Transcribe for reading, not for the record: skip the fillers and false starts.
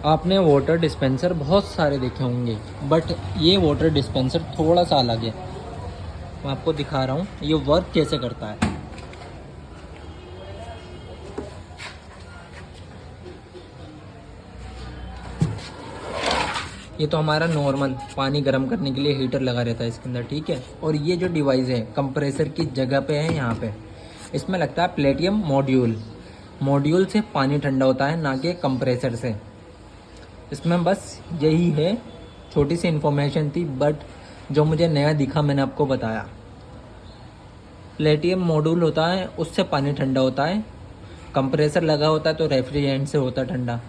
आपने water dispenser बहुत सारे देखे होंगे, बट ये वाटर डिस्पेंसर थोड़ा सा अलग है। मैं आपको दिखा रहा हूँ ये वर्क कैसे करता है। ये तो हमारा नॉर्मल पानी गर्म करने के लिए हीटर लगा रहता है इसके अंदर, ठीक है। और ये जो डिवाइस है कंप्रेसर की जगह पे है, यहाँ पे इसमें लगता है प्लेटियम मॉड्यूल। मॉड्यूल से पानी ठंडा होता है, ना कि कंप्रेसर से। इसमें बस यही है, छोटी सी इन्फॉर्मेशन थी, बट जो मुझे नया दिखा मैंने आपको बताया। प्लेटियम मॉड्यूल होता है, उससे पानी ठंडा होता है। कंप्रेसर लगा होता है तो रेफ्रिजरेंट से होता है ठंडा।